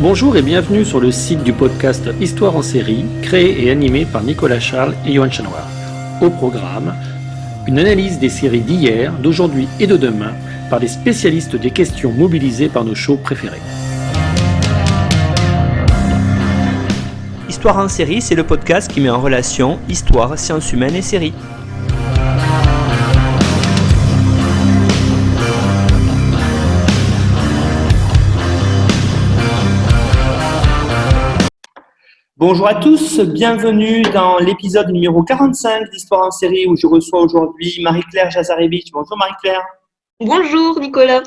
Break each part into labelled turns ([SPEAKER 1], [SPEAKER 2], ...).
[SPEAKER 1] Bonjour et bienvenue sur le site du podcast Histoire en série, créé et animé par Nicolas Charles et Johan Chanoir. Au programme, une analyse des séries d'hier, d'aujourd'hui et de demain par des spécialistes des questions mobilisées par nos shows préférés.
[SPEAKER 2] Histoire en série, c'est le podcast qui met en relation histoire, sciences humaines et séries.
[SPEAKER 3] Bonjour à tous, bienvenue dans l'épisode numéro 45 d'Histoire en série où je reçois aujourd'hui Marie-Claire Jazarevich. Bonjour Marie-Claire.
[SPEAKER 4] Bonjour Nicolas.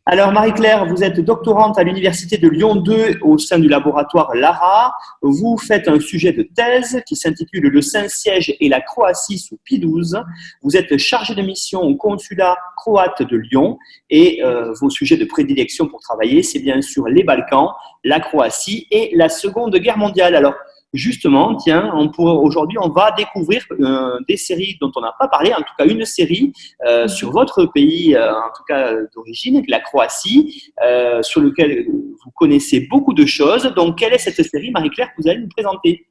[SPEAKER 3] Alors Marie-Claire, vous êtes doctorante à l'Université de Lyon 2 au sein du laboratoire LARA. Vous faites un sujet de thèse qui s'intitule « Le Saint-Siège et la Croatie sous Pie XII ». Vous êtes chargé de mission au consulat croate de Lyon et vos sujets de prédilection pour travailler, c'est bien sûr les Balkans, la Croatie et la Seconde Guerre mondiale. Alors, justement, tiens, aujourd'hui, on va découvrir des séries dont on n'a pas parlé, en tout cas une série sur votre pays, en tout cas d'origine, la Croatie, sur lequel vous connaissez beaucoup de choses. Donc, quelle est cette série, Marie-Claire, que vous allez nous présenter ?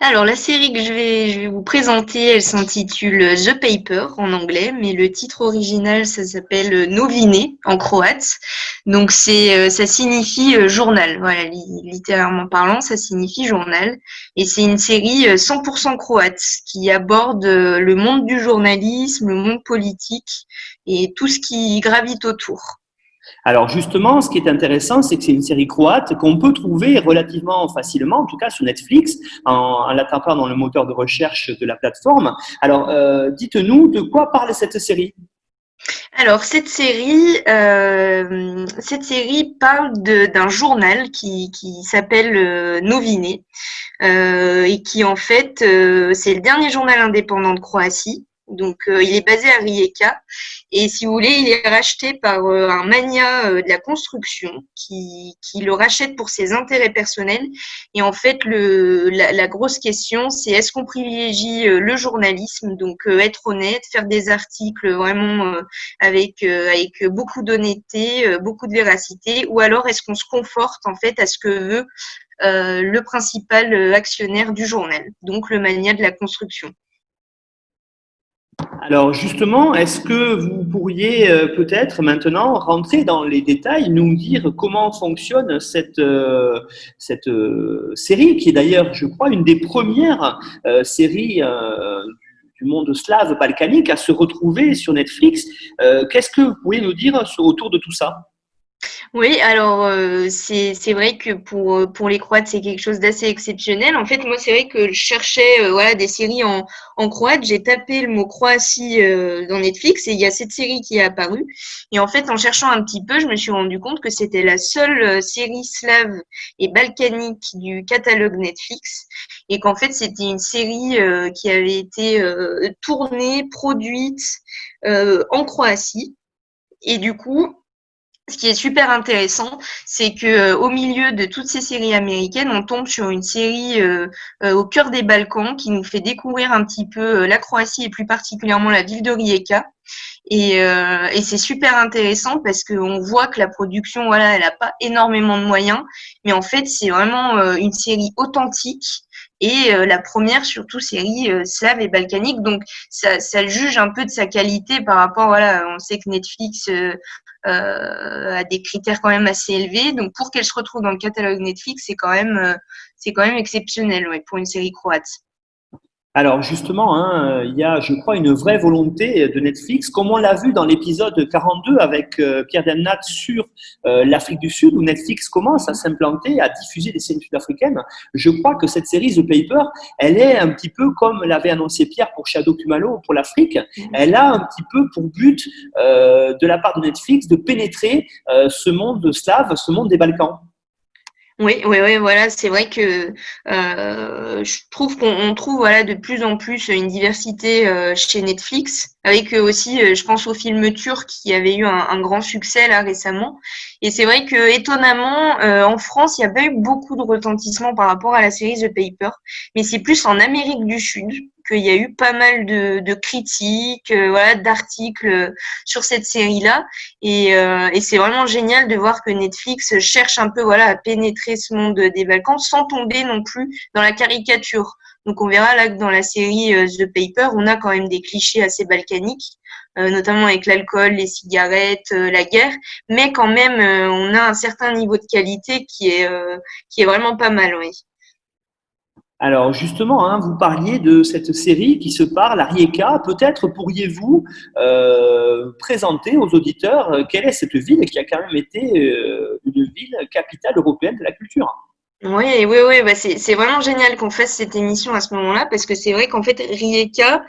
[SPEAKER 4] Alors, la série que je vais vous présenter, elle s'intitule The Paper en anglais, mais le titre original, ça s'appelle Novine en croate. Donc, ça signifie journal. Voilà, littéralement parlant, ça signifie journal. Et c'est une série 100% croate qui aborde le monde du journalisme, le monde politique et tout ce qui gravite autour.
[SPEAKER 3] Alors justement, ce qui est intéressant, c'est que c'est une série croate qu'on peut trouver relativement facilement, en tout cas sur Netflix, en la tapant dans le moteur de recherche de la plateforme. Alors, dites-nous de quoi parle cette série ?
[SPEAKER 4] Alors cette série parle d'un journal qui s'appelle Novine et qui en fait c'est le dernier journal indépendant de Croatie. Donc il est basé à Rijeka et si vous voulez il est racheté par un magnat de la construction qui le rachète pour ses intérêts personnels et en fait la grosse question c'est est-ce qu'on privilégie le journalisme, donc être honnête, faire des articles vraiment avec beaucoup d'honnêteté, beaucoup de véracité, ou alors est-ce qu'on se conforte en fait à ce que veut le principal actionnaire du journal, donc le magnat de la construction.
[SPEAKER 3] Alors justement, est-ce que vous pourriez peut-être maintenant rentrer dans les détails, nous dire comment fonctionne cette série, qui est d'ailleurs, je crois, une des premières séries du monde slave balkanique à se retrouver sur Netflix. Qu'est-ce que vous pouvez nous dire autour de tout ça ?
[SPEAKER 4] Oui, alors c'est vrai que pour les Croates c'est quelque chose d'assez exceptionnel. En fait, moi c'est vrai que je cherchais des séries en croate. J'ai tapé le mot Croatie dans Netflix et il y a cette série qui est apparue. Et en fait, en cherchant un petit peu, je me suis rendu compte que c'était la seule série slave et balkanique du catalogue Netflix et qu'en fait c'était une série qui avait été tournée, produite en Croatie. Et du coup, ce qui est super intéressant, c'est que au milieu de toutes ces séries américaines, on tombe sur une série au cœur des Balkans qui nous fait découvrir un petit peu la Croatie et plus particulièrement la ville de Rijeka. Et c'est super intéressant parce qu'on voit que la production, elle n'a pas énormément de moyens, mais en fait, c'est vraiment une série authentique. Et la première, surtout, série slave et balkanique. Donc, ça le juge un peu de sa qualité par rapport, on sait que Netflix a des critères quand même assez élevés. Donc, pour qu'elle se retrouve dans le catalogue Netflix, c'est quand même exceptionnel, pour une série croate.
[SPEAKER 3] Alors justement, il y a, je crois, une vraie volonté de Netflix, comme on l'a vu dans l'épisode 42 avec Pierre Demnat sur l'Afrique du Sud, où Netflix commence à s'implanter, à diffuser des séries sud-africaines. Je crois que cette série, The Paper, elle est un petit peu comme l'avait annoncé Pierre pour Shadow Kumalo, pour l'Afrique. Elle a un petit peu pour but, de la part de Netflix, de pénétrer ce monde slave, ce monde des Balkans.
[SPEAKER 4] Oui, voilà, c'est vrai que je trouve qu'on trouve de plus en plus une diversité chez Netflix, avec aussi, je pense au film turc qui avait eu un grand succès là récemment. Et c'est vrai que étonnamment, en France, il n'y a pas eu beaucoup de retentissement par rapport à la série The Paper, mais c'est plus en Amérique du Sud qu'il y a eu pas mal de critiques, voilà, d'articles sur cette série-là. Et c'est vraiment génial de voir que Netflix cherche un peu, voilà, à pénétrer ce monde des Balkans sans tomber non plus dans la caricature. Donc on verra là que dans la série The Paper, on a quand même des clichés assez balkaniques, notamment avec l'alcool, les cigarettes, la guerre, mais quand même on a un certain niveau de qualité qui est vraiment pas mal, oui.
[SPEAKER 3] Alors justement, hein, vous parliez de cette série qui se parle, Rijeka. Peut-être pourriez-vous présenter aux auditeurs quelle est cette ville qui a quand même été une ville capitale européenne de la culture.
[SPEAKER 4] Oui, oui, oui, bah c'est vraiment génial qu'on fasse cette émission à ce moment-là parce que c'est vrai qu'en fait Rijeka,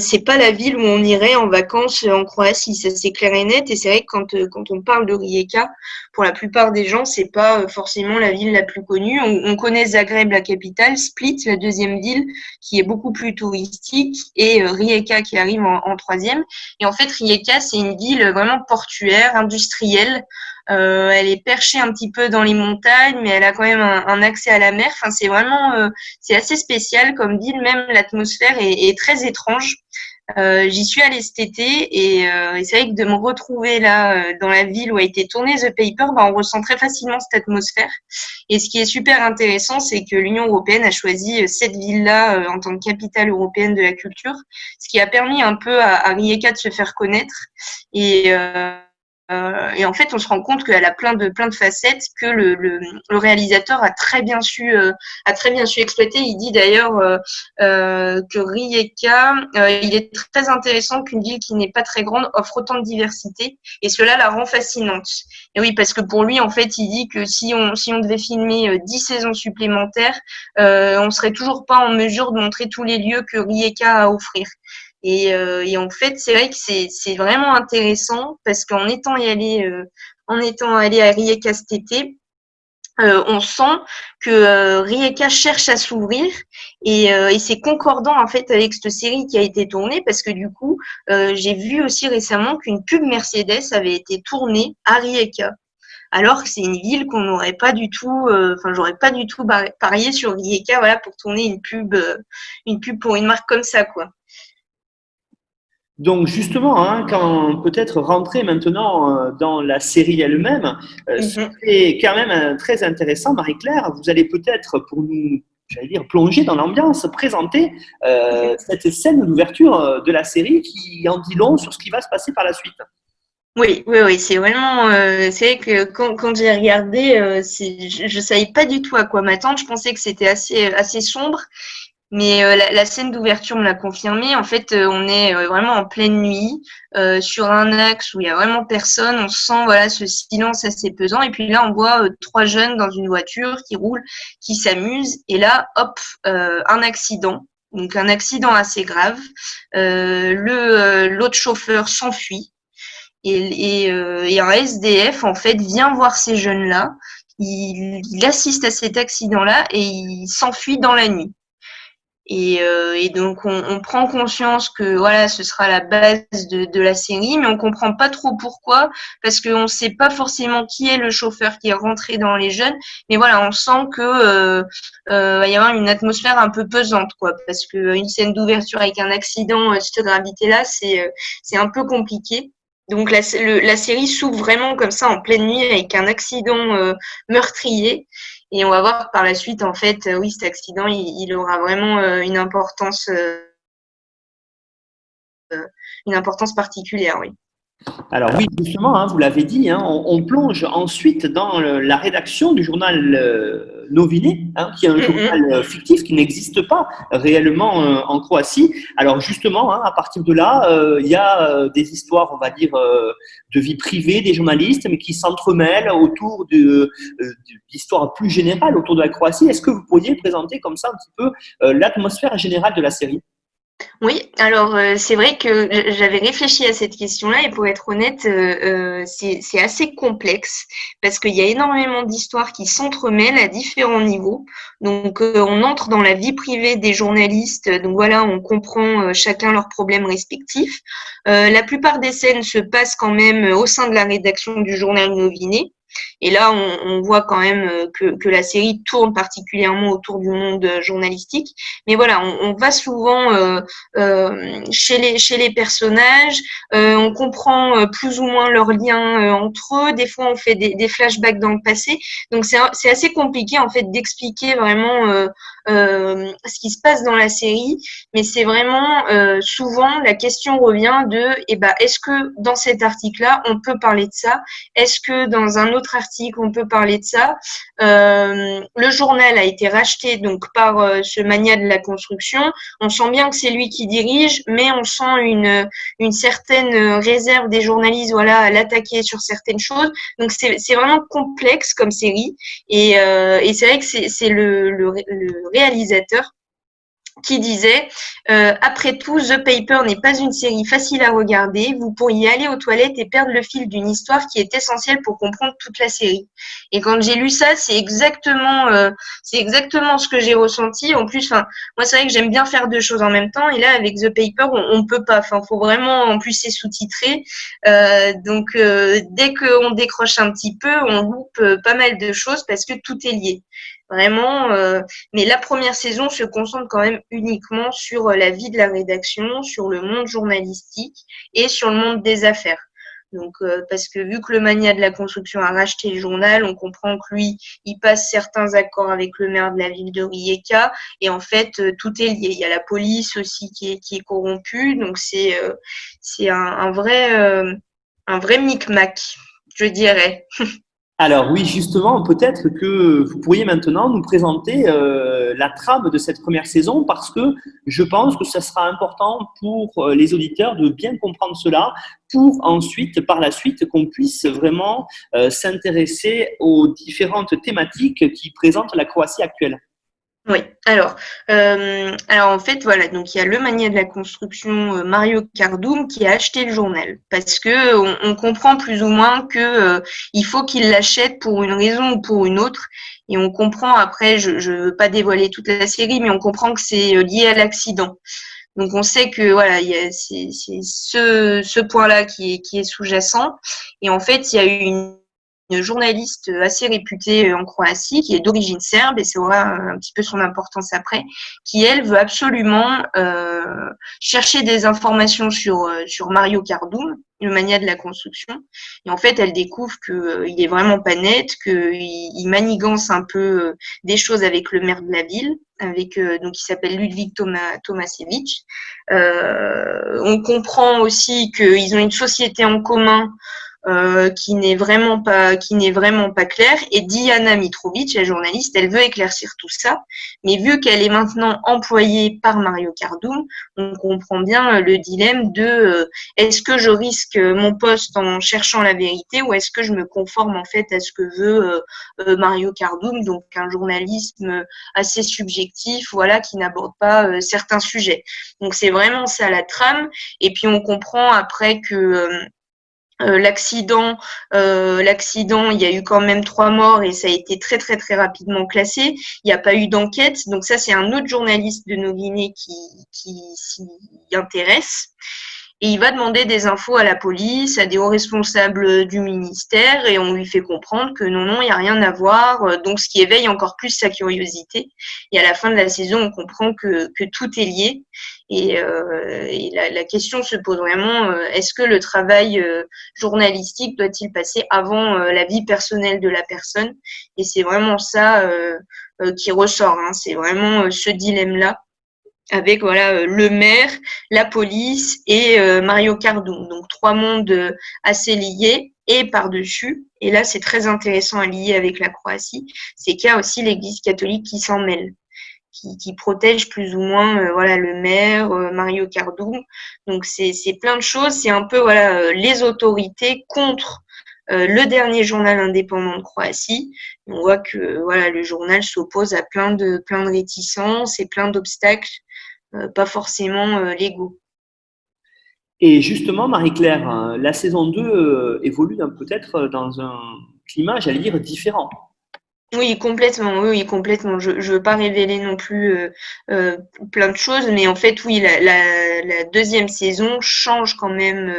[SPEAKER 4] c'est pas la ville où on irait en vacances en Croatie, ça c'est clair et net. Et c'est vrai que quand on parle de Rijeka, pour la plupart des gens, c'est pas forcément la ville la plus connue. On connaît Zagreb, la capitale, Split, la deuxième ville, qui est beaucoup plus touristique, et Rijeka qui arrive en troisième. Et en fait, Rijeka, c'est une ville vraiment portuaire, industrielle. Elle est perchée un petit peu dans les montagnes, mais elle a quand même un accès à la mer. Enfin, c'est vraiment, c'est assez spécial comme ville. Même l'atmosphère est très étrange. J'y suis allée cet été et c'est vrai que de me retrouver là dans la ville où a été tourné The Paper, bah, on ressent très facilement cette atmosphère. Et ce qui est super intéressant, c'est que l'Union européenne a choisi cette ville-là en tant que capitale européenne de la culture, ce qui a permis un peu à Rijeka de se faire connaître. Et en fait, on se rend compte qu'elle a plein de facettes que le réalisateur a très bien su exploiter. Il dit d'ailleurs que Rijeka, il est très intéressant qu'une ville qui n'est pas très grande offre autant de diversité, et cela la rend fascinante. Et oui, parce que pour lui, en fait, il dit que si on devait filmer 10 saisons supplémentaires, on serait toujours pas en mesure de montrer tous les lieux que Rijeka a à offrir. Et en fait, c'est vrai que c'est vraiment intéressant parce qu'en étant allé à Rijeka cet été, on sent que Rijeka cherche à s'ouvrir et c'est concordant en fait avec cette série qui a été tournée parce que du coup, j'ai vu aussi récemment qu'une pub Mercedes avait été tournée à Rijeka. Alors que c'est une ville qu'on n'aurait pas du tout, j'aurais pas du tout parié sur Rijeka, voilà, pour tourner une pub pour une marque comme ça, quoi.
[SPEAKER 3] Donc justement, hein, quand peut-être rentrer maintenant dans la série elle-même,
[SPEAKER 4] Mhm.
[SPEAKER 3] c'est quand même très intéressant, Marie-Claire. Vous allez peut-être, pour nous, j'allais dire, plonger dans l'ambiance, présenter cette scène d'ouverture de la série qui en dit long sur ce qui va se passer par la suite.
[SPEAKER 4] Oui, oui, oui, c'est vraiment, c'est vrai que quand j'ai regardé, je savais pas du tout à quoi m'attendre. Je pensais que c'était assez sombre, mais la scène d'ouverture me l'a confirmé. En fait, on est vraiment en pleine nuit, sur un axe où il y a vraiment personne. On sent voilà ce silence assez pesant. Et puis là, on voit trois jeunes dans une voiture qui roulent, qui s'amusent. Et là, hop, un accident. Donc un accident assez grave. L'autre chauffeur s'enfuit. Et un SDF, en fait, vient voir ces jeunes-là. Il assiste à cet accident-là et il s'enfuit dans la nuit. Et donc on prend conscience que voilà, ce sera la base de la série, mais on comprend pas trop pourquoi, parce qu'on sait pas forcément qui est le chauffeur qui est rentré dans les jeunes, mais voilà, on sent que va y avoir une atmosphère un peu pesante, quoi, parce que une scène d'ouverture avec un accident, cette gravité-là, c'est un peu compliqué. Donc la série s'ouvre vraiment comme ça en pleine nuit avec un accident meurtrier. Et on va voir par la suite, en fait, oui, cet accident, il aura vraiment une importance particulière, oui.
[SPEAKER 3] Alors oui, justement, hein, vous l'avez dit, hein, on plonge ensuite dans la rédaction du journal Noviné, hein, qui est un journal fictif qui n'existe pas réellement en Croatie. Alors justement, hein, à partir de là, il y a des histoires, on va dire, de vie privée des journalistes, mais qui s'entremêlent autour d'histoires plus générales autour de la Croatie. Est-ce que vous pourriez présenter comme ça un petit peu l'atmosphère générale de la série?
[SPEAKER 4] Oui, alors c'est vrai que j'avais réfléchi à cette question-là et pour être honnête, c'est assez complexe parce qu'il y a énormément d'histoires qui s'entremêlent à différents niveaux. Donc on entre dans la vie privée des journalistes, donc voilà, on comprend chacun leurs problèmes respectifs. La plupart des scènes se passent quand même au sein de la rédaction du journal Noviné. Et là, on voit quand même que la série tourne particulièrement autour du monde journalistique. Mais voilà, on va souvent chez les personnages, on comprend plus ou moins leurs liens entre eux. Des fois, on fait des flashbacks dans le passé. Donc, c'est assez compliqué en fait d'expliquer vraiment ce qui se passe dans la série. Mais c'est vraiment souvent la question revient de est-ce que dans cet article-là, on peut parler de ça? Est-ce que dans un autre article, on peut parler de ça? Le journal a été racheté donc par ce mania de la construction. On sent bien que c'est lui qui dirige, mais on sent une certaine réserve des journalistes à l'attaquer sur certaines choses. Donc c'est vraiment complexe comme série. Et c'est vrai que c'est le réalisateur qui disait après tout, The Paper n'est pas une série facile à regarder. Vous pourriez aller aux toilettes et perdre le fil d'une histoire qui est essentielle pour comprendre toute la série. Et quand j'ai lu ça, c'est exactement ce que j'ai ressenti. En plus, moi c'est vrai que j'aime bien faire deux choses en même temps. Et là, avec The Paper, on peut pas. Faut vraiment. En plus, c'est sous-titré. Donc, dès qu'on décroche un petit peu, on loupe pas mal de choses parce que tout est lié. Vraiment, mais la première saison se concentre quand même uniquement sur la vie de la rédaction, sur le monde journalistique et sur le monde des affaires. Donc, parce que vu que le mania de la construction a racheté le journal, on comprend que lui, il passe certains accords avec le maire de la ville de Rijeka et en fait, tout est lié. Il y a la police aussi qui est corrompue, donc c'est un vrai micmac, je dirais.
[SPEAKER 3] Alors oui, justement, peut-être que vous pourriez maintenant nous présenter la trame de cette première saison parce que je pense que ça sera important pour les auditeurs de bien comprendre cela pour ensuite, par la suite, qu'on puisse vraiment s'intéresser aux différentes thématiques qui présentent la Croatie actuelle.
[SPEAKER 4] Oui, alors en fait voilà, donc il y a le mania de la construction Mario Kardum qui a acheté le journal parce que on comprend plus ou moins que il faut qu'il l'achète pour une raison ou pour une autre et on comprend après, je veux pas dévoiler toute la série, mais on comprend que c'est lié à l'accident. Donc on sait que voilà, c'est ce point-là qui est sous-jacent et en fait il y a eu une journaliste assez réputée en Croatie, qui est d'origine serbe, et ça aura un petit peu son importance après, qui, elle, veut absolument chercher des informations sur Mario Kardum, le mania de la construction. Et en fait, elle découvre qu'il est vraiment pas net, qu'il manigance un peu des choses avec le maire de la ville, avec donc il s'appelle Ludvig Tomasevic. On comprend aussi qu'ils ont une société en commun qui n'est vraiment pas claire. Et Diana Mitrovic, la journaliste, elle veut éclaircir tout ça, mais vu qu'elle est maintenant employée par Mario Kardum, on comprend bien le dilemme de est-ce que je risque mon poste en cherchant la vérité ou est-ce que je me conforme en fait à ce que veut Mario Kardum, donc un journalisme assez subjectif, voilà, qui n'aborde pas certains sujets. Donc c'est vraiment ça la trame. Et puis on comprend après que l'accident, il y a eu quand même 3 morts et ça a été très très très rapidement classé. Il n'y a pas eu d'enquête, donc ça c'est un autre journaliste de Noviné qui s'y intéresse. Et il va demander des infos à la police, à des hauts responsables du ministère, et on lui fait comprendre que non, il n'y a rien à voir, donc ce qui éveille encore plus sa curiosité. Et à la fin de la saison, on comprend que tout est lié. Et la question se pose vraiment, est-ce que le travail journalistique doit-il passer avant la vie personnelle de la personne? Et c'est vraiment ça qui ressort, hein. C'est vraiment ce dilemme-là avec le maire, la police et Mario Kardum. Donc 3 mondes assez liés et par-dessus. Et là, c'est très intéressant à lier avec la Croatie, c'est qu'il y a aussi l'Église catholique qui s'en mêle, qui protège plus ou moins le maire, Mario Kardum. Donc c'est plein de choses. C'est un peu les autorités contre le dernier journal indépendant de Croatie. On voit que le journal s'oppose à plein de réticences et plein d'obstacles, pas forcément légaux.
[SPEAKER 3] Et justement, Marie-Claire, la saison 2 évolue peut-être dans un climat, j'allais dire, différent.
[SPEAKER 4] Oui, complètement. Oui, oui, complètement. Je veux pas révéler non plus plein de choses, mais en fait, oui, la deuxième saison change quand même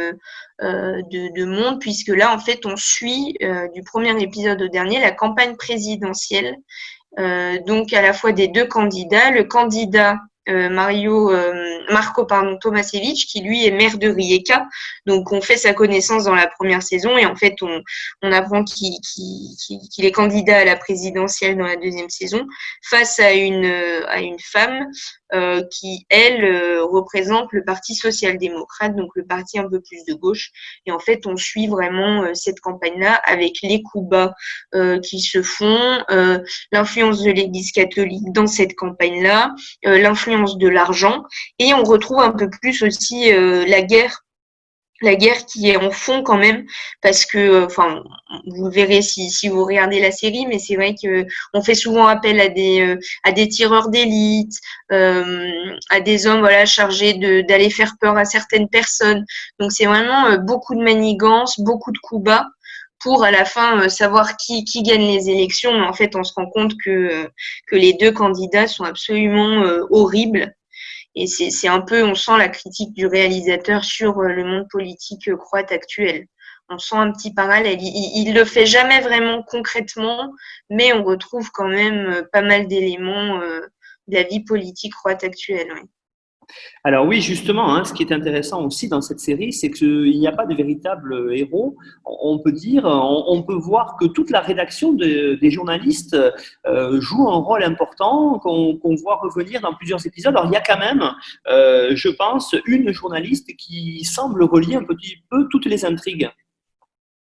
[SPEAKER 4] de monde, puisque là, en fait, on suit du premier épisode au dernier la campagne présidentielle, donc à la fois des deux candidats. Le candidat Marco Tomasevic, qui lui est maire de Rijeka. Donc on fait sa connaissance dans la première saison et en fait on apprend qu'il est candidat à la présidentielle dans la deuxième saison face à une femme qui, elle, représente le Parti social-démocrate, donc le parti un peu plus de gauche. Et en fait, on suit vraiment cette campagne-là avec les coups bas qui se font, l'influence de l'Église catholique dans cette campagne-là, l'influence de l'argent, et on retrouve un peu plus aussi la guerre qui est en fond quand même, parce que, enfin, vous verrez si vous regardez la série, mais c'est vrai que on fait souvent appel à des tireurs d'élite, à des hommes voilà chargés d'aller faire peur à certaines personnes. Donc c'est vraiment beaucoup de manigances, beaucoup de coups bas pour à la fin savoir qui gagne les élections. Mais en fait, on se rend compte que les deux candidats sont absolument horribles. Et c'est un peu, on sent la critique du réalisateur sur le monde politique croate actuel. On sent un petit parallèle. Il le fait jamais vraiment concrètement, mais on retrouve quand même pas mal d'éléments de la vie politique croate actuelle. Ouais.
[SPEAKER 3] Alors oui, justement, hein, ce qui est intéressant aussi dans cette série, c'est qu'il n'y a pas de véritable héros. On peut dire, on peut voir que toute la rédaction des journalistes joue un rôle important, qu'on voit revenir dans plusieurs épisodes. Alors il y a quand même, je pense, une journaliste qui semble relier un petit peu toutes les intrigues.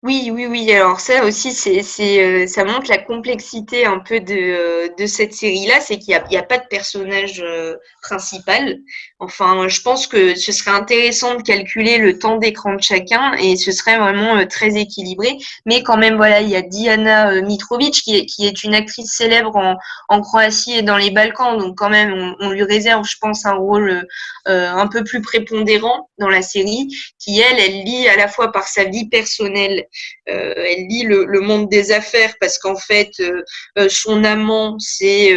[SPEAKER 4] Oui, oui, oui. Alors ça aussi, ça montre la complexité un peu de cette série-là, c'est qu'il y a pas de personnage principal. Enfin, je pense que ce serait intéressant de calculer le temps d'écran de chacun et ce serait vraiment très équilibré. Mais quand même, voilà, il y a Diana Mitrovic qui est une actrice célèbre en Croatie et dans les Balkans, donc quand même, on lui réserve, je pense, un rôle un peu plus prépondérant dans la série, qui elle lie à la fois par sa vie personnelle. Elle lit le monde des affaires parce qu'en fait, son amant, c'est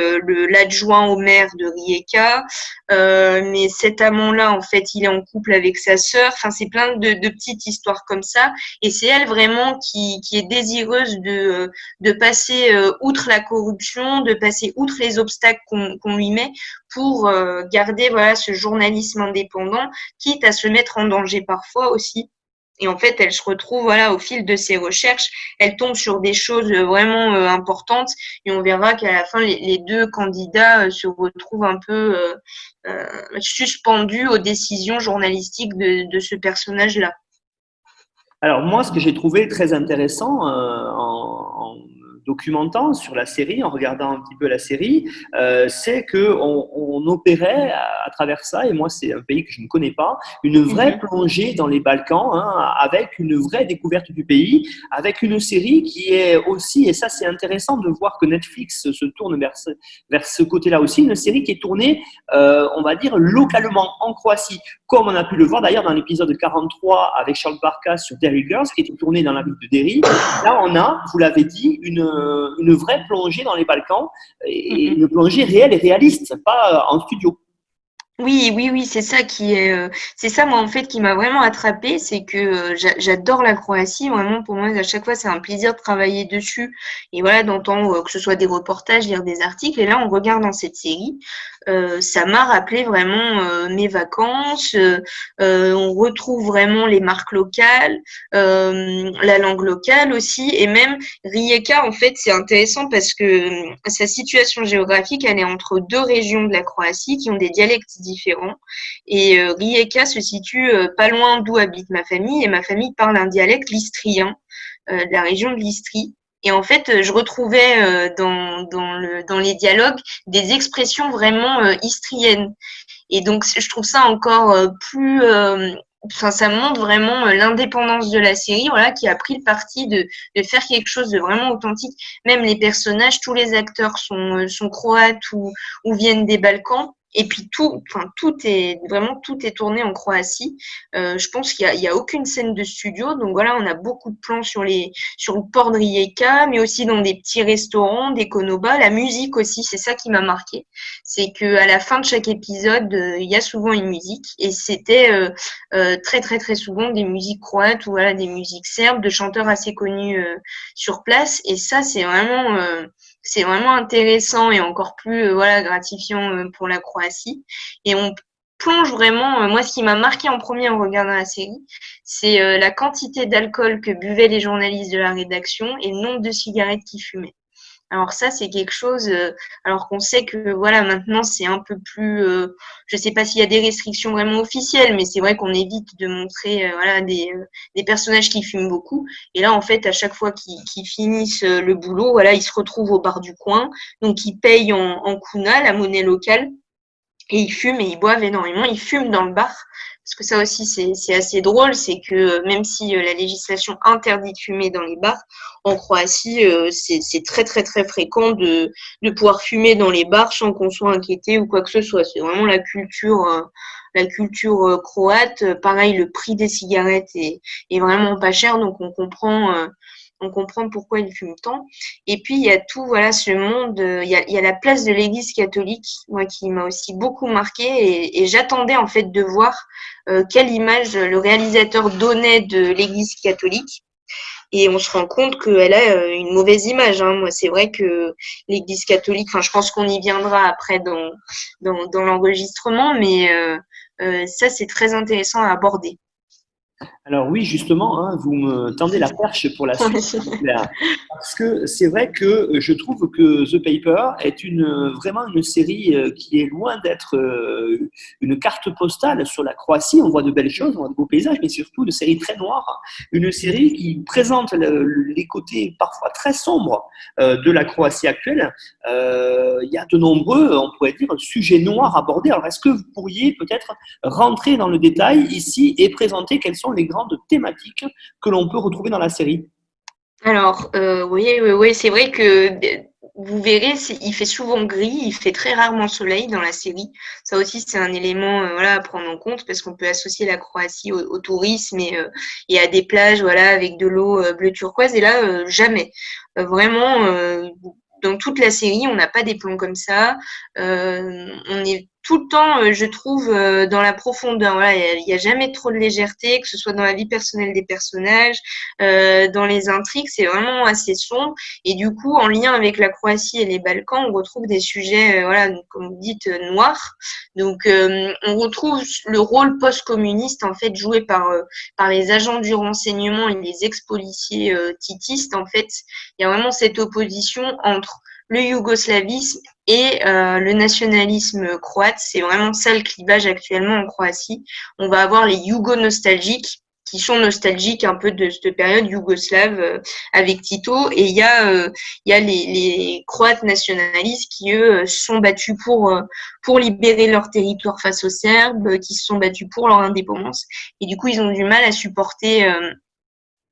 [SPEAKER 4] l'adjoint au maire de Rijeka. Mais cet amant-là, en fait, il est en couple avec sa sœur. Enfin, c'est plein de petites histoires comme ça. Et c'est elle vraiment qui est désireuse de passer outre la corruption, de passer outre les obstacles qu'on lui met pour garder voilà ce journalisme indépendant, quitte à se mettre en danger parfois aussi. Et en fait, elle se retrouve, voilà, au fil de ses recherches, elle tombe sur des choses vraiment importantes. Et on verra qu'à la fin, les deux candidats se retrouvent un peu suspendus aux décisions journalistiques de ce personnage-là.
[SPEAKER 3] Alors moi, ce que j'ai trouvé très intéressant en documentant sur la série, en regardant un petit peu la série, c'est qu'on opérait à travers ça, et moi c'est un pays que je ne connais pas, une vraie plongée dans les Balkans, hein, avec une vraie découverte du pays, avec une série qui est aussi, et ça c'est intéressant de voir que Netflix se tourne vers ce côté-là aussi, une série qui est tournée, on va dire, localement en Croatie, comme on a pu le voir d'ailleurs dans l'épisode 43 avec Charles Barkas sur Derry Girls, qui était tourné dans la ville de Derry. Là, on a, vous l'avez dit, une vraie plongée dans les Balkans, et une plongée réelle et réaliste, pas en studio.
[SPEAKER 4] Oui, oui, oui, c'est ça moi en fait qui m'a vraiment attrapée, c'est que j'adore la Croatie, vraiment pour moi à chaque fois c'est un plaisir de travailler dessus et voilà d'entendre que ce soit des reportages, lire des articles et là on regarde dans cette série, ça m'a rappelé vraiment mes vacances, on retrouve vraiment les marques locales, la langue locale aussi et même Rijeka en fait c'est intéressant parce que sa situation géographique elle est entre deux régions de la Croatie qui ont des dialectes différents. Et Rijeka se situe pas loin d'où habite ma famille, et ma famille parle un dialecte listrien, de la région de l'Istrie. Et en fait, je retrouvais dans les dialogues des expressions vraiment istriennes. Et donc, je trouve ça encore plus... Enfin, ça montre vraiment l'indépendance de la série, voilà, qui a pris le parti de faire quelque chose de vraiment authentique. Même les personnages, tous les acteurs sont croates ou viennent des Balkans. Et puis tout est tourné en Croatie. Je pense qu'il y a aucune scène de studio. Donc voilà, on a beaucoup de plans sur le port de Rijeka, mais aussi dans des petits restaurants, des konobas. La musique aussi, c'est ça qui m'a marqué. C'est que à la fin de chaque épisode, il y a souvent une musique, et c'était très très très souvent des musiques croates ou voilà des musiques serbes de chanteurs assez connus sur place. Et ça, c'est vraiment intéressant et encore plus voilà gratifiant pour la Croatie. Et on plonge vraiment. Moi, ce qui m'a marqué en premier en regardant la série, c'est la quantité d'alcool que buvaient les journalistes de la rédaction et le nombre de cigarettes qu'ils fumaient. Alors ça, c'est quelque chose, alors qu'on sait que voilà, maintenant, c'est un peu plus, je sais pas s'il y a des restrictions vraiment officielles, mais c'est vrai qu'on évite de montrer voilà, des personnages qui fument beaucoup. Et là, en fait, à chaque fois qu'ils finissent le boulot, voilà, ils se retrouvent au bar du coin, donc ils payent en kuna, la monnaie locale, et ils fument et ils boivent énormément. Ils fument dans le bar. Parce que ça aussi, c'est assez drôle. C'est que même si la législation interdit de fumer dans les bars, en Croatie, c'est très, très, très fréquent de pouvoir fumer dans les bars sans qu'on soit inquiété ou quoi que ce soit. C'est vraiment la culture croate. Pareil, le prix des cigarettes est vraiment pas cher. Donc, on comprend pourquoi ils fument tant. Et puis, il y a tout, voilà, ce monde. Il y a la place de l'Église catholique, moi, qui m'a aussi beaucoup marquée. Et j'attendais, en fait, de voir quelle image le réalisateur donnait de l'Église catholique. Et on se rend compte qu'elle a une mauvaise image. Hein. Moi, c'est vrai que l'Église catholique, enfin, je pense qu'on y viendra après dans l'enregistrement, mais ça, c'est très intéressant à aborder.
[SPEAKER 3] Alors oui, justement, hein, vous me tendez la perche pour la suite, Claire. Parce que c'est vrai que je trouve que The Paper est vraiment une série qui est loin d'être une carte postale sur la Croatie. On voit de belles choses, on voit de beaux paysages, mais surtout une série très noire. Une série qui présente les côtés parfois très sombres de la Croatie actuelle. Il y a de nombreux, on pourrait dire, sujets noirs abordés. Alors est-ce que vous pourriez peut-être rentrer dans le détail ici et présenter quels sont les grandes thématiques que l'on peut retrouver dans la série?
[SPEAKER 4] Alors, oui, c'est vrai que vous verrez, il fait souvent gris, il fait très rarement soleil dans la série. Ça aussi, c'est un élément voilà, à prendre en compte parce qu'on peut associer la Croatie au tourisme et à des plages voilà, avec de l'eau bleu turquoise. Et là, jamais. Vraiment, dans toute la série, on n'a pas des plans comme ça. On est tout le temps, je trouve, dans la profondeur. Voilà, il y a jamais trop de légèreté, que ce soit dans la vie personnelle des personnages, dans les intrigues, c'est vraiment assez sombre. Et du coup, en lien avec la Croatie et les Balkans, on retrouve des sujets, voilà, comme vous dites, noirs. Donc, on retrouve le rôle post-communiste en fait joué par les agents du renseignement et les ex-policiers titistes. En fait, il y a vraiment cette opposition entre le yougoslavisme et le nationalisme croate. C'est vraiment ça le clivage actuellement en Croatie. On va avoir les yougo-nostalgiques qui sont nostalgiques un peu de cette période yougoslave avec Tito. Et il y a les Croates nationalistes qui, eux, se sont battus pour libérer leur territoire face aux Serbes, qui se sont battus pour leur indépendance. Et du coup, ils ont du mal à supporter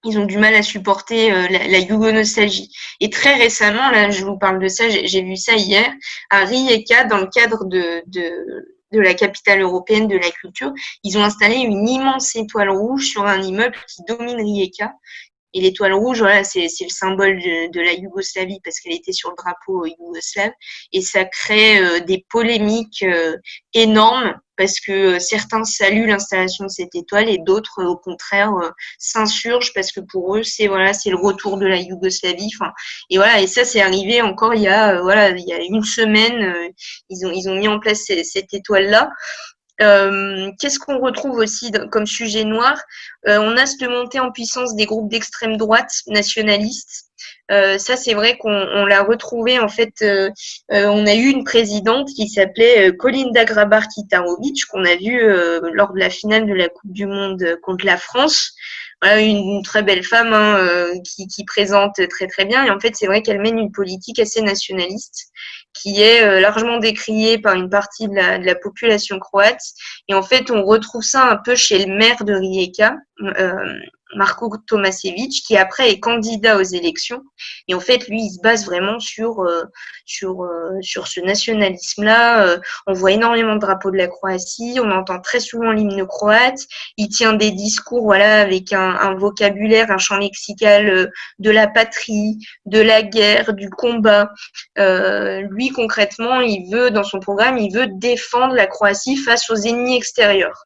[SPEAKER 4] la yougo-nostalgie. Et très récemment, là, je vous parle de ça, j'ai vu ça hier, à Rijeka, dans le cadre de la capitale européenne de la culture, ils ont installé une immense étoile rouge sur un immeuble qui domine Rijeka. Et l'étoile rouge, voilà, c'est le symbole de la Yougoslavie parce qu'elle était sur le drapeau yougoslave. Et ça crée des polémiques énormes parce que certains saluent l'installation de cette étoile et d'autres, au contraire, s'insurgent parce que pour eux, c'est le retour de la Yougoslavie. Enfin, et voilà, et ça, c'est arrivé encore il y a une semaine. Ils ont mis en place cette étoile-là. Qu'est-ce qu'on retrouve aussi comme sujet noir? On a cette montée en puissance des groupes d'extrême droite nationalistes. Ça, c'est vrai qu'on l'a retrouvé. En fait, on a eu une présidente qui s'appelait Kolinda Grabar-Kitarovic, qu'on a vue lors de la finale de la Coupe du Monde contre la France. Voilà, une très belle femme qui présente très très bien. Et en fait, c'est vrai qu'elle mène une politique assez nationaliste qui est largement décriée par une partie de la population croate. Et en fait, on retrouve ça un peu chez le maire de Rijeka, Marko Tomašević, qui après est candidat aux élections. Et en fait, lui, il se base vraiment sur ce nationalisme-là. On voit énormément de drapeaux de la Croatie, on entend très souvent l'hymne croate. Il tient des discours, voilà, avec un vocabulaire, un champ lexical de la patrie, de la guerre, du combat. Lui, concrètement, dans son programme, il veut défendre la Croatie face aux ennemis extérieurs.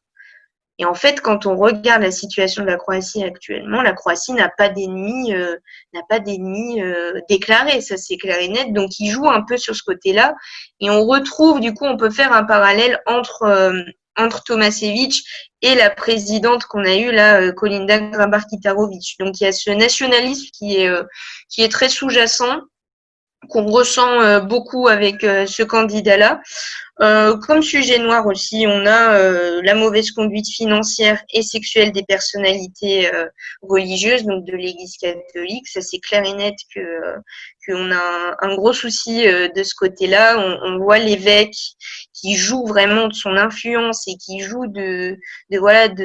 [SPEAKER 4] Et en fait, quand on regarde la situation de la Croatie actuellement, la Croatie n'a pas d'ennemis déclarés, ça c'est clair et net. Donc, il joue un peu sur ce côté-là. Et on retrouve, du coup, on peut faire un parallèle entre Tomašević et la présidente qu'on a eue là, Kolinda Grabar-Kitarović. Donc, il y a ce nationalisme qui est très sous-jacent, qu'on ressent beaucoup avec ce candidat-là. Comme sujet noir aussi, on a la mauvaise conduite financière et sexuelle des personnalités religieuses, donc de l'Église catholique. Ça, c'est clair et net qu'on a un gros souci de ce côté-là. On voit l'évêque qui joue vraiment de son influence et qui joue de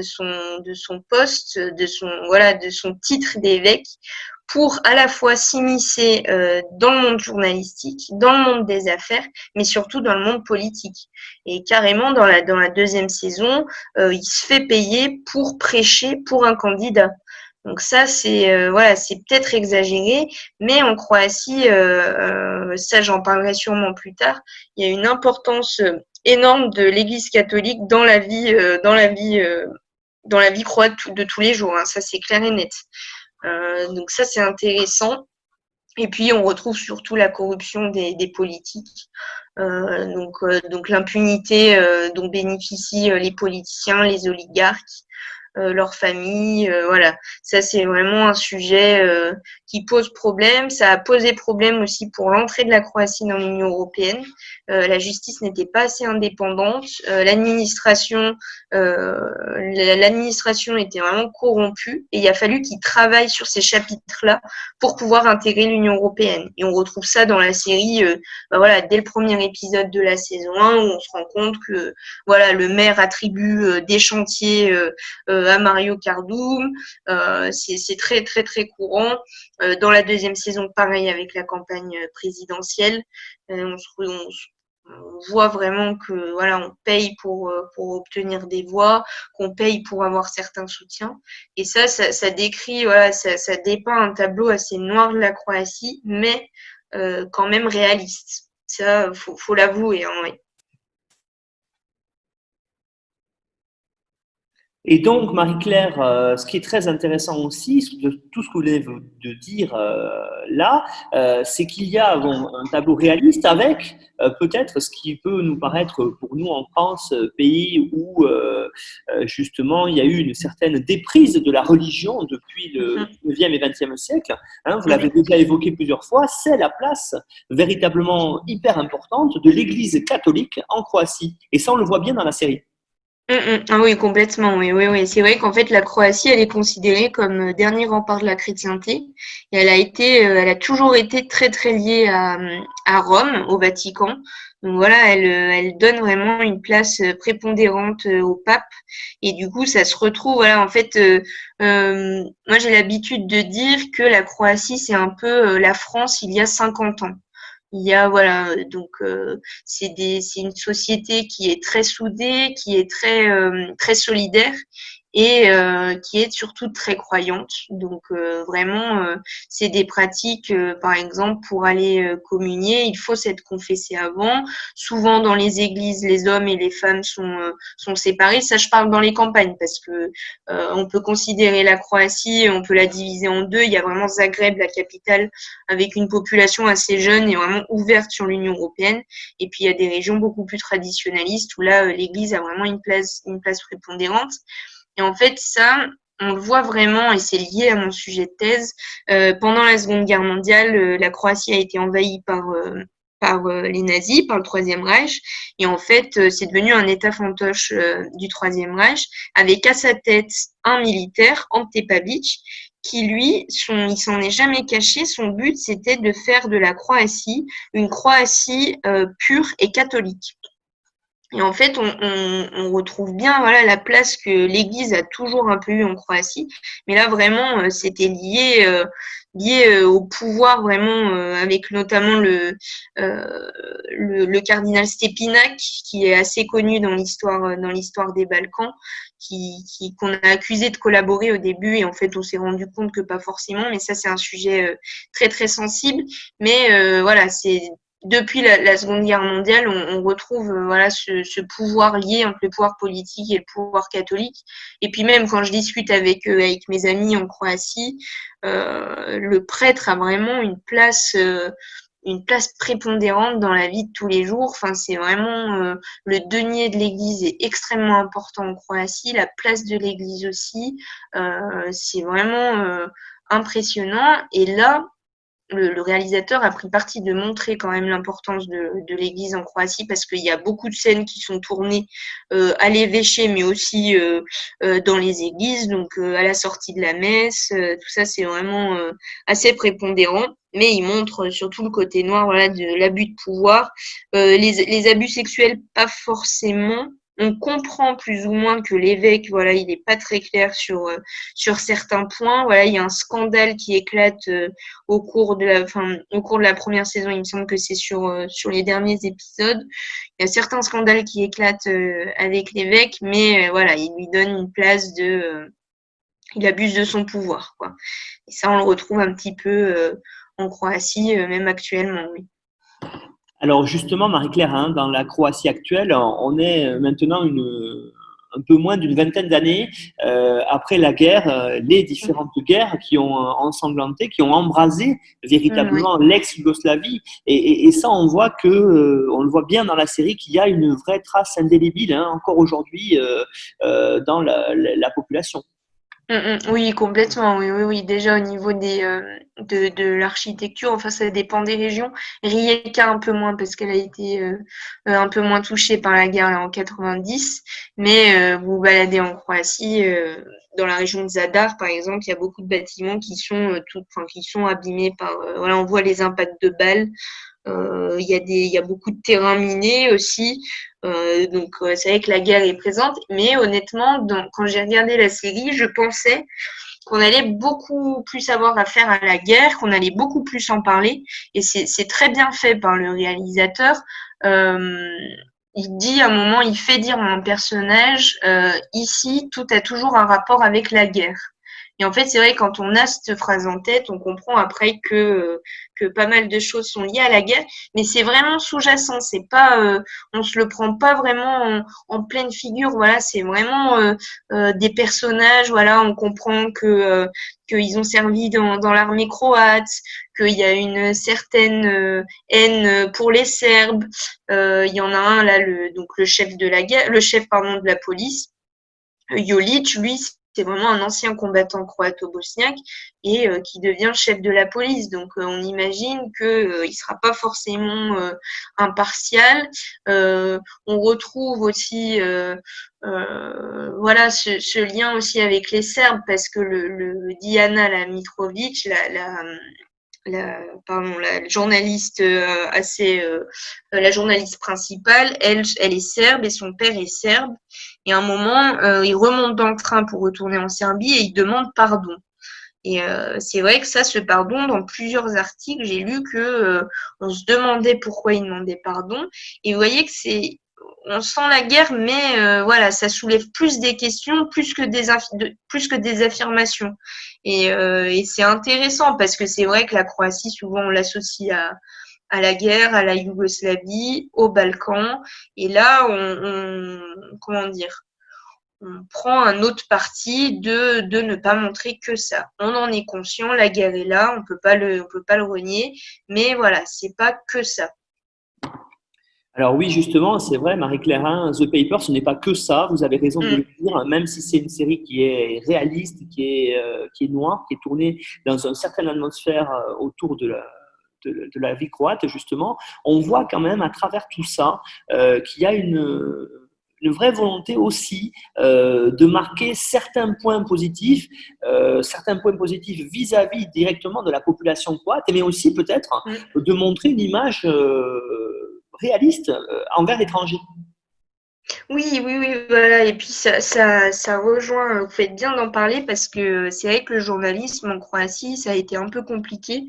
[SPEAKER 4] son poste, de son titre d'évêque, pour à la fois s'immiscer dans le monde journalistique, dans le monde des affaires, mais surtout dans le monde politique. Et carrément, dans la deuxième saison, il se fait payer pour prêcher pour un candidat. Donc ça, c'est peut-être exagéré, mais en Croatie, ça j'en parlerai sûrement plus tard, il y a une importance énorme de l'Église catholique dans la vie croate de tous les jours, hein, ça c'est clair et net. Donc ça, c'est intéressant. Et puis, on retrouve surtout la corruption des politiques. Donc l'impunité dont bénéficient les politiciens, les oligarques, leurs familles. Voilà, ça, c'est vraiment un sujet qui pose problème. Ça a posé problème aussi pour l'entrée de la Croatie dans l'Union européenne. La justice n'était pas assez indépendante. L'administration était vraiment corrompue et il a fallu qu'ils travaillent sur ces chapitres-là pour pouvoir intégrer l'Union européenne. Et on retrouve ça dans la série, dès le premier épisode de la saison 1 où on se rend compte que le maire attribue des chantiers à Mario Kardum. C'est très très très courant. Dans la deuxième saison, pareil avec la campagne présidentielle, on voit vraiment que on paye pour obtenir des voix, qu'on paye pour avoir certains soutiens. Et ça décrit, ça dépeint un tableau assez noir de la Croatie, mais quand même réaliste. Ça, faut l'avouer, hein, oui.
[SPEAKER 3] Et donc, Marie-Claire, ce qui est très intéressant aussi, de tout ce que vous venez de dire là, c'est qu'il y a un tableau réaliste avec peut-être ce qui peut nous paraître pour nous en France, pays où justement il y a eu une certaine déprise de la religion depuis le 19e et 20e siècle. Hein, vous l'avez déjà évoqué plusieurs fois, c'est la place véritablement hyper importante de l'Église catholique en Croatie. Et ça, on le voit bien dans la série.
[SPEAKER 4] Ah oui, complètement, oui. C'est vrai qu'en fait, la Croatie, elle est considérée comme dernier rempart de la chrétienté. Et elle a toujours été très, très liée à Rome, au Vatican. Donc voilà, elle donne vraiment une place prépondérante au pape. Et du coup, ça se retrouve, en fait, moi, j'ai l'habitude de dire que la Croatie, c'est un peu la France il y a 50 ans. Il y a, donc c'est une société qui est très soudée, qui est très très solidaire et qui est surtout très croyante. Donc vraiment, c'est des pratiques, par exemple, pour aller communier, il faut s'être confessé avant. Souvent dans les églises, les hommes et les femmes sont séparés. Ça, je parle dans les campagnes parce que on peut considérer la Croatie, on peut la diviser en deux. Il y a vraiment Zagreb, la capitale, avec une population assez jeune et vraiment ouverte sur l'Union européenne. Et puis il y a des régions beaucoup plus traditionnalistes où là, l'Église a vraiment une place prépondérante. Et en fait, ça, on le voit vraiment, et c'est lié à mon sujet de thèse. Pendant la Seconde Guerre mondiale, la Croatie a été envahie par les nazis, par le Troisième Reich. Et en fait, c'est devenu un État fantoche du Troisième Reich, avec à sa tête un militaire, Ante Pabić, qui lui, il s'en est jamais caché. Son but, c'était de faire de la Croatie une Croatie pure et catholique. Et en fait, on retrouve bien voilà, la place que l'Église a toujours un peu eue en Croatie. Mais là, vraiment, c'était lié au pouvoir, vraiment, avec notamment le cardinal Stepinac, qui est assez connu dans l'histoire des Balkans, qu'on a accusé de collaborer au début. Et en fait, on s'est rendu compte que pas forcément. Mais ça, c'est un sujet très, très sensible. Mais voilà, c'est depuis la Seconde Guerre mondiale, on retrouve voilà ce pouvoir lié entre le pouvoir politique et le pouvoir catholique. Et puis même quand je discute avec mes amis en Croatie, le prêtre a vraiment une place prépondérante dans la vie de tous les jours. Enfin, c'est vraiment le denier de l'Église est extrêmement important en Croatie, la place de l'Église aussi. C'est vraiment impressionnant. Et là, le réalisateur a pris parti de montrer quand même l'importance de l'Église en Croatie parce qu'il y a beaucoup de scènes qui sont tournées à l'évêché mais aussi dans les églises, donc à la sortie de la messe, tout ça c'est vraiment assez prépondérant. Mais il montre surtout le côté noir voilà, de l'abus de pouvoir. Les abus sexuels, pas forcément. On comprend plus ou moins que l'évêque, voilà, il n'est pas très clair sur certains points. Voilà, il y a un scandale qui éclate au cours de la première saison. Il me semble que c'est sur les derniers épisodes. Il y a certains scandales qui éclatent avec l'évêque, mais voilà, il lui donne une place il abuse de son pouvoir, quoi. Et ça, on le retrouve un petit peu en Croatie, même actuellement, oui.
[SPEAKER 3] Alors justement, Marie-Claire, hein, dans la Croatie actuelle, on est maintenant un peu moins d'une vingtaine d'années après la guerre, les différentes guerres qui ont ensanglanté, qui ont embrasé
[SPEAKER 4] Oui.
[SPEAKER 3] véritablement l'ex-Yougoslavie. Et ça, on voit on le voit bien dans la série qu'il y a une vraie trace indélébile hein, encore aujourd'hui dans la population.
[SPEAKER 4] Oui, complètement. Oui, oui, oui. Déjà au niveau de l'architecture, enfin ça dépend des régions. Rijeka un peu moins parce qu'elle a été un peu moins touchée par la guerre là, en 90. Mais vous vous baladez en Croatie, dans la région de Zadar par exemple, il y a beaucoup de bâtiments qui sont qui sont abîmés par voilà, on voit les impacts de balles. Il y a beaucoup de terrains minés aussi. Donc, c'est vrai que la guerre est présente. Mais honnêtement, quand j'ai regardé la série, je pensais qu'on allait beaucoup plus avoir affaire à la guerre, qu'on allait beaucoup plus en parler. Et c'est très bien fait par le réalisateur. Euh, il dit à un moment, il fait dire à un personnage, ici, tout a toujours un rapport avec la guerre. Et en fait, c'est vrai, quand on a cette phrase en tête, on comprend après que pas mal de choses sont liées à la guerre, mais c'est vraiment sous-jacent. C'est pas, on se le prend pas vraiment en pleine figure. Voilà, c'est vraiment des personnages. Voilà, on comprend qu'ils ont servi dans l'armée croate, qu'il y a une certaine haine pour les Serbes. Il y en a un là, donc le chef de la guerre, le chef pardon de la police. Jolic, lui, c'est vraiment un ancien combattant croato-bosniaque et qui devient chef de la police. Donc, on imagine qu'il ne sera pas forcément impartial. On retrouve aussi voilà, ce lien aussi avec les Serbes parce que le Diana la Mitrovic, la journaliste la journaliste principale, elle est serbe et son père est serbe. Et à un moment, il remonte dans le train pour retourner en Serbie et il demande pardon. Et c'est vrai que ça, ce pardon, dans plusieurs articles, j'ai lu que on se demandait pourquoi il demandait pardon. Et vous voyez que on sent la guerre, mais voilà, ça soulève plus des questions, plus que des affirmations. Et c'est intéressant parce que c'est vrai que la Croatie, souvent, on l'associe à la guerre, à la Yougoslavie, aux Balkans. Et là, comment dire, on prend un autre parti de ne pas montrer que ça. On en est conscient, la guerre est là, on peut pas le renier, mais voilà, c'est pas que ça.
[SPEAKER 3] Alors oui, justement, c'est vrai, Marie-Claire, hein, The Paper, ce n'est pas que ça, vous avez raison de
[SPEAKER 4] Mm.
[SPEAKER 3] le dire, même si c'est une série qui est réaliste, qui est noire, qui est tournée dans une certaine atmosphère autour de la vie croate, justement, on voit quand même à travers tout ça qu'il y a une vraie volonté aussi de marquer certains points positifs vis-à-vis directement de la population croate, mais aussi peut-être
[SPEAKER 4] Mm.
[SPEAKER 3] de montrer une image réaliste envers l'étranger.
[SPEAKER 4] Oui, voilà. Et puis ça rejoint, vous faites bien d'en parler parce que c'est vrai que le journalisme en Croatie, ça a été un peu compliqué.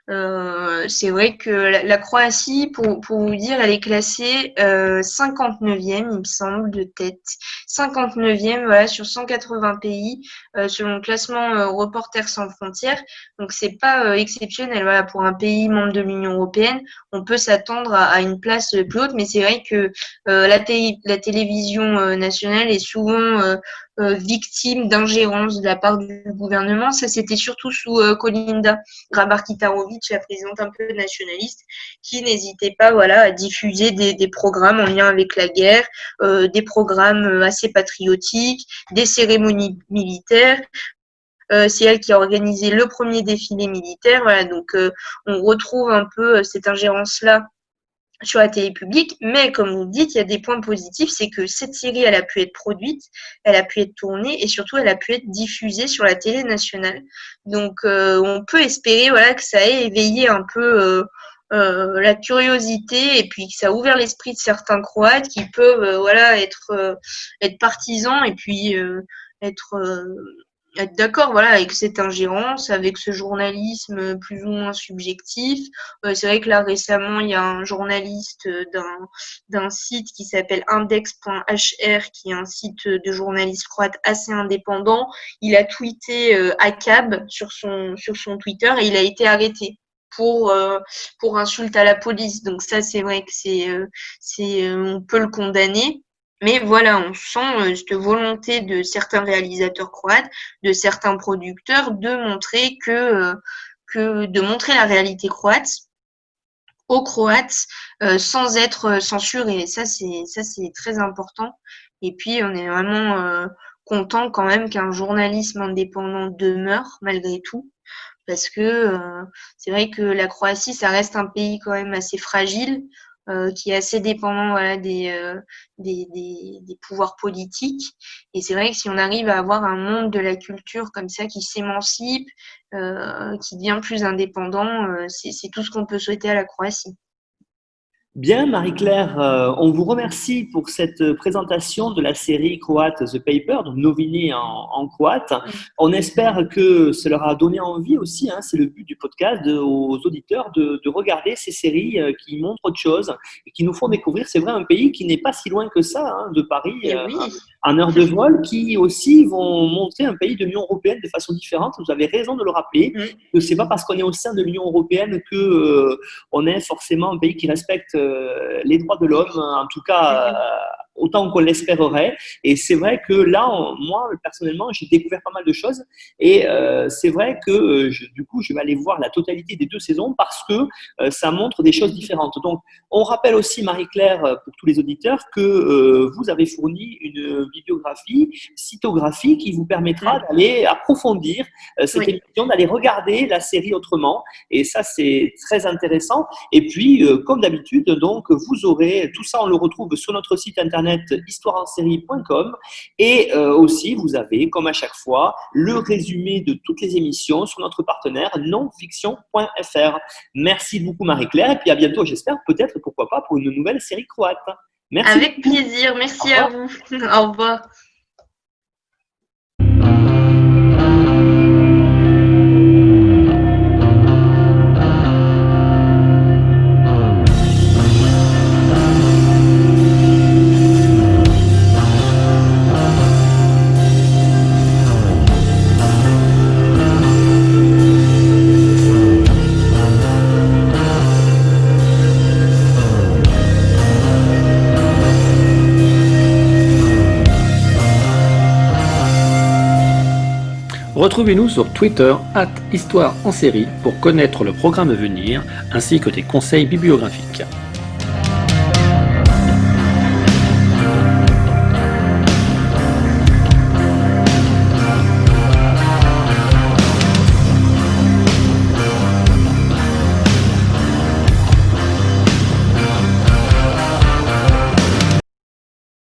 [SPEAKER 4] C'est vrai que la Croatie, pour vous dire, elle est classée 59e, il me semble, de tête. 59e, voilà, sur 180 pays, selon le classement Reporters sans frontières. Donc c'est pas exceptionnel. Voilà, pour un pays membre de l'Union européenne, on peut s'attendre à une place plus haute, mais c'est vrai que la télévision nationale est souvent victime d'ingérence de la part du gouvernement. Ça, c'était surtout sous Kolinda Grabar-Kitarović, la présidente un peu nationaliste, qui n'hésitait pas, voilà, à diffuser des programmes en lien avec la guerre, des programmes assez patriotiques, des cérémonies militaires. C'est elle qui a organisé le premier défilé militaire. Voilà, donc on retrouve un peu cette ingérence-là sur la télé publique, mais comme vous le dites, il y a des points positifs, c'est que cette série, elle a pu être produite, elle a pu être tournée et surtout, elle a pu être diffusée sur la télé nationale. Donc, on peut espérer, voilà, que ça ait éveillé un peu la curiosité et puis que ça a ouvert l'esprit de certains Croates qui peuvent, voilà, être partisans et puis être être d'accord, voilà, avec cette ingérence, avec ce journalisme plus ou moins subjectif. C'est vrai que là récemment il y a un journaliste d'un site qui s'appelle index.hr, qui est un site de journalistes croates assez indépendant. Il a tweeté ACAB sur son Twitter et il a été arrêté pour insulte à la police. Donc ça, c'est vrai que on peut le condamner. Mais voilà, on sent cette volonté de certains réalisateurs croates, de certains producteurs, de montrer de montrer la réalité croate aux Croates sans être censurés. Ça, c'est très important. Et puis, on est vraiment content quand même qu'un journalisme indépendant demeure malgré tout. Parce que c'est vrai que la Croatie, ça reste un pays quand même assez fragile, qui est assez dépendant, voilà, des pouvoirs politiques. Et c'est vrai que si on arrive à avoir un monde de la culture comme ça qui s'émancipe, qui devient plus indépendant, c'est tout ce qu'on peut souhaiter à la Croatie.
[SPEAKER 3] Bien, Marie-Claire, on vous remercie pour cette présentation de la série croate The Paper, donc Novini en croate. On espère que ça leur a donné envie aussi, hein, c'est le but du podcast, aux auditeurs de regarder ces séries qui montrent autre chose et qui nous font découvrir, c'est vrai, un pays qui n'est pas si loin que ça, hein, de Paris,
[SPEAKER 4] Oui.
[SPEAKER 3] en heure de vol, qui aussi vont montrer un pays de l'Union européenne de façon différente. Vous avez raison de le rappeler, que c'est pas parce qu'on est au sein de l'Union européenne que on est forcément un pays qui respecte les droits de l'homme, en tout cas autant qu'on l'espérerait. Et c'est vrai que là, moi, personnellement, j'ai découvert pas mal de choses. Et c'est vrai que du coup, je vais aller voir la totalité des 2 saisons parce que ça montre des choses différentes. Donc, on rappelle aussi, Marie-Claire, pour tous les auditeurs, que vous avez fourni une bibliographie, cytographie qui vous permettra d'aller approfondir cette émission, d'aller regarder la série autrement. Et ça, c'est très intéressant. Et puis, comme d'habitude, donc, vous aurez tout ça, on le retrouve sur notre site internet histoireensérie.com et aussi, vous avez, comme à chaque fois, le résumé de toutes les émissions sur notre partenaire nonfiction.fr. Merci beaucoup, Marie-Claire, et puis à bientôt, j'espère, peut-être, pourquoi pas, pour une nouvelle série croate. Merci.
[SPEAKER 4] Avec plaisir, merci à vous. Au revoir.
[SPEAKER 1] Retrouvez-nous sur Twitter @Histoire en série pour connaître le programme à venir ainsi que des conseils bibliographiques.